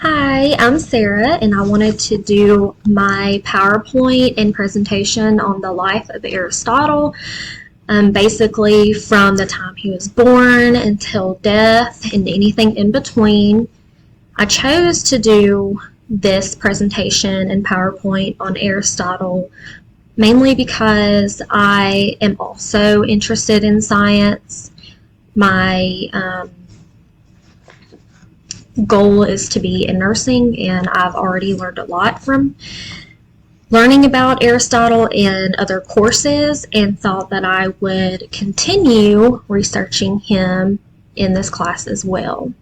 Hi, I'm Sarah, and I wanted to do my PowerPoint and presentation on the life of Aristotle, basically from the time he was born until death and anything in between. I chose to do this presentation and PowerPoint on Aristotle mainly because I am also interested in science. My goal is to be in nursing, and I've already learned a lot from learning about Aristotle in other courses and thought that I would continue researching him in this class as well.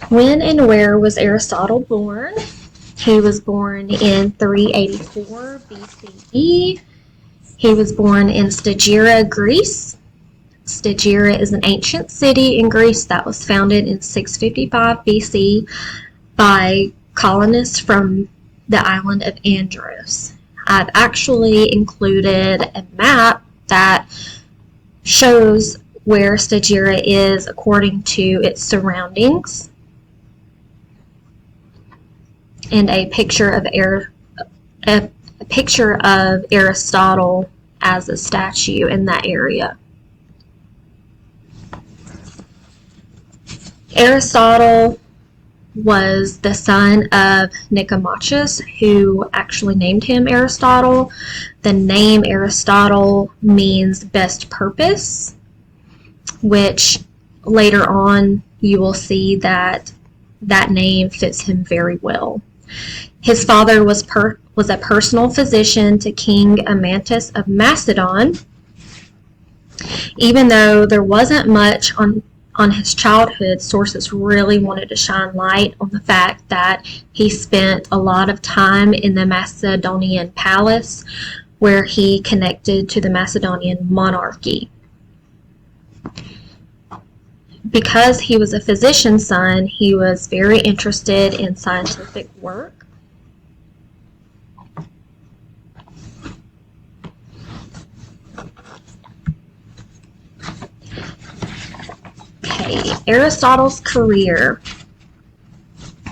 When and where was Aristotle born? He was born in 384 BCE. He was born in Stagira, Greece. Stagira is an ancient city in Greece that was founded in 655 BC by colonists from the island of Andros. I've actually included a map that shows where Stagira is according to its surroundings, and a picture of Aristotle as a statue in that area. Aristotle was the son of Nicomachus, who actually named him Aristotle. The name Aristotle means best purpose, which later on you will see that name fits him very well. His father was a personal physician to King Amantus of Macedon. Even though there wasn't much on his childhood, sources really wanted to shine light on the fact that he spent a lot of time in the Macedonian palace, where he connected to the Macedonian monarchy. Because he was a physician's son, he was very interested in scientific work. Okay, Aristotle's career.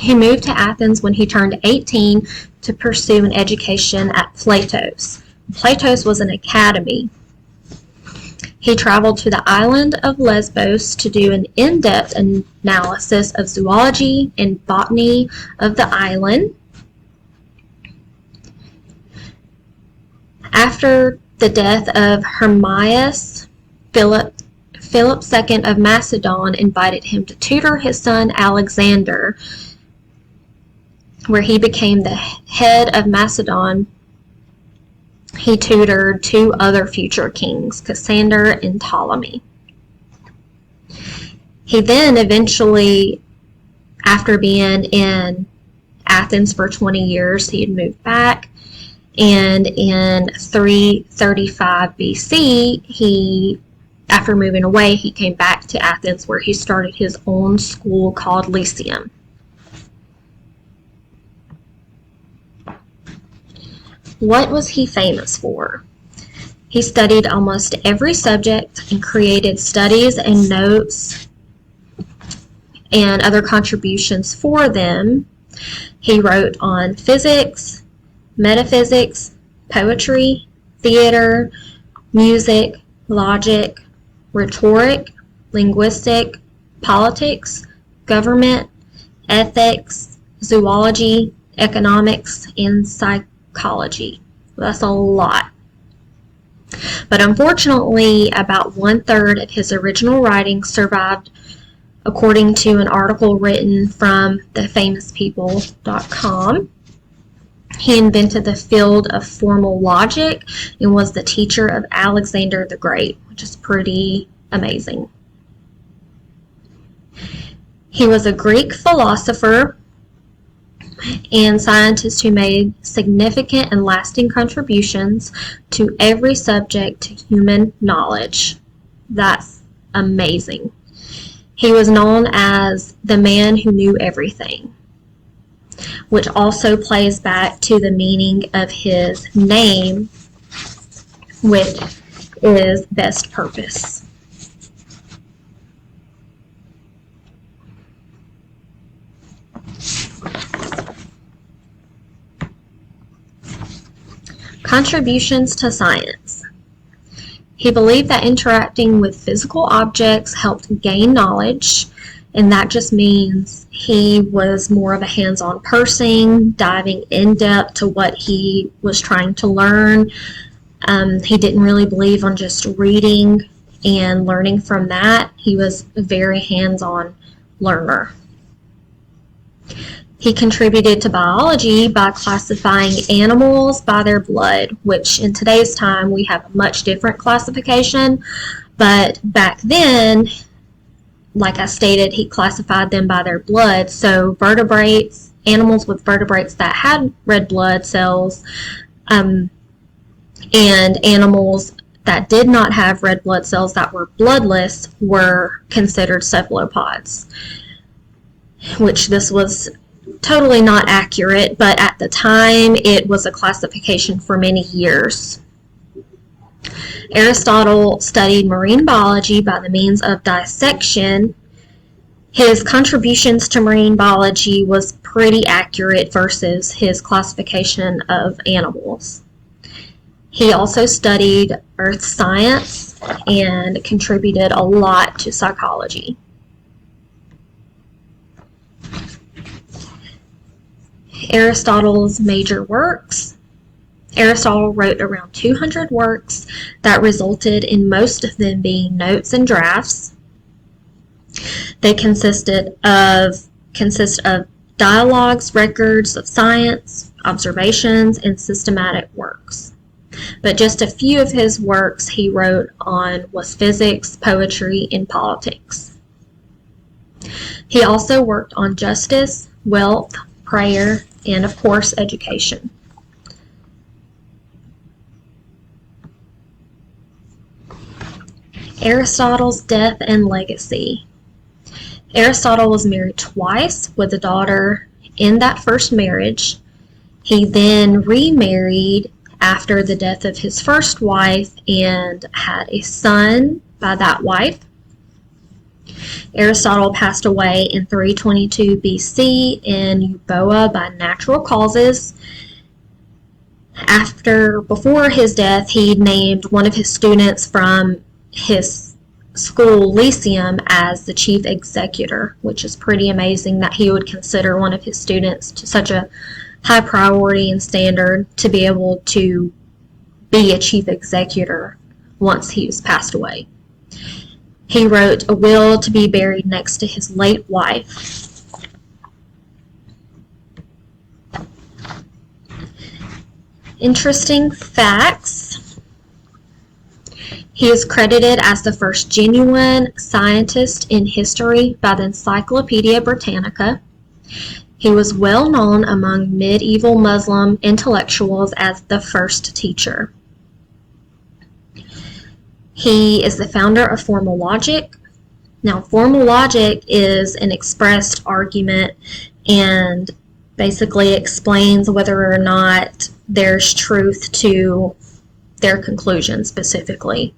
He moved to Athens when he turned 18 to pursue an education at Platos. Platos was an academy. He traveled to the island of Lesbos to do an in-depth analysis of zoology and botany of the island. After the death of Hermias, Philip II of Macedon invited him to tutor his son Alexander, where he became the head of Macedon. He tutored two other future kings, Cassander and Ptolemy. He then eventually, after being in Athens for 20 years, he had moved back, and in 335 BC, after moving away, he came back to Athens, where he started his own school called Lyceum. What was he famous for? He studied almost every subject and created studies and notes and other contributions for them. He wrote on physics, metaphysics, poetry, theater, music, logic, rhetoric, linguistic, politics, government, ethics, zoology, economics, and psychology. That's a lot. But unfortunately, about 1/3 of his original writings survived, according to an article written from thefamouspeople.com. He invented the field of formal logic and was the teacher of Alexander the Great, which is pretty amazing. He was a Greek philosopher and scientist who made significant and lasting contributions to every subject to human knowledge. That's amazing. He was known as the man who knew everything, which also plays back to the meaning of his name, which is best purpose. Contributions to science. He believed that interacting with physical objects helped gain knowledge, and that just means he was more of a hands-on person, diving in depth to what he was trying to learn. He didn't really believe on just reading and learning from that. He was a very hands-on learner. He contributed to biology by classifying animals by their blood, which in today's time we have a much different classification, but back then, like I stated, he classified them by their blood. So vertebrates, animals with vertebrates that had red blood cells, and animals that did not have red blood cells that were bloodless were considered cephalopods, which this was totally not accurate, but at the time it was a classification for many years. Aristotle studied marine biology by the means of dissection. His contributions to marine biology was pretty accurate versus his classification of animals. He also studied earth science and contributed a lot to psychology. Aristotle's major works. Aristotle wrote around 200 works that resulted in most of them being notes and drafts. They consist of dialogues, records of science, observations, and systematic works. But just a few of his works he wrote on was physics, poetry, and politics. He also worked on justice, wealth, prayer, and of course education. Aristotle's death and legacy. Aristotle was married twice with a daughter in that first marriage. He then remarried after the death of his first wife and had a son by that wife. Aristotle passed away in 322 BC in Euboea by natural causes. Before his death, he named one of his students from his school Lyceum as the chief executor, which is pretty amazing that he would consider one of his students to such a high priority and standard to be able to be a chief executor once he was passed away. He wrote a will to be buried next to his late wife. Interesting facts. He is credited as the first genuine scientist in history by the Encyclopedia Britannica. He was well known among medieval Muslim intellectuals as the first teacher. He is the founder of formal logic. Now, formal logic is an expressed argument and basically explains whether or not there's truth to their conclusion specifically.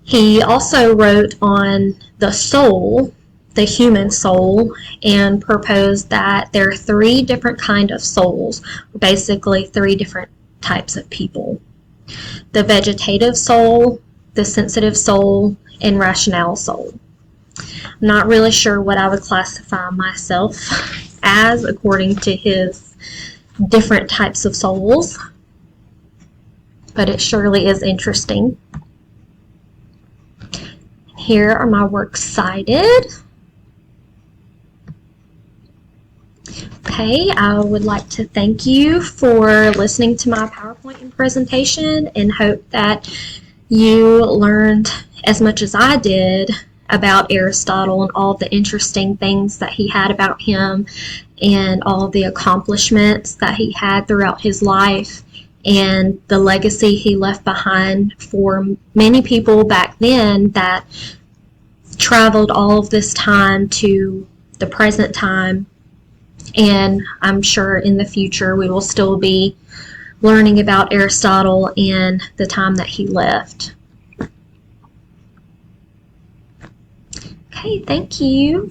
He also wrote on the soul, the human soul, and proposed that there are three different kinds of souls, basically three different types of people. The vegetative soul, the sensitive soul, and rational soul. I'm not really sure what I would classify myself as according to his different types of souls, but it surely is interesting. Here are my works cited. Okay, I would like to thank you for listening to my PowerPoint presentation and hope that you learned as much as I did about Aristotle and all the interesting things that he had about him and all the accomplishments that he had throughout his life and the legacy he left behind for many people back then that traveled all of this time to the present time. And I'm sure in the future we will still be learning about Aristotle and the time that he left. Okay, thank you.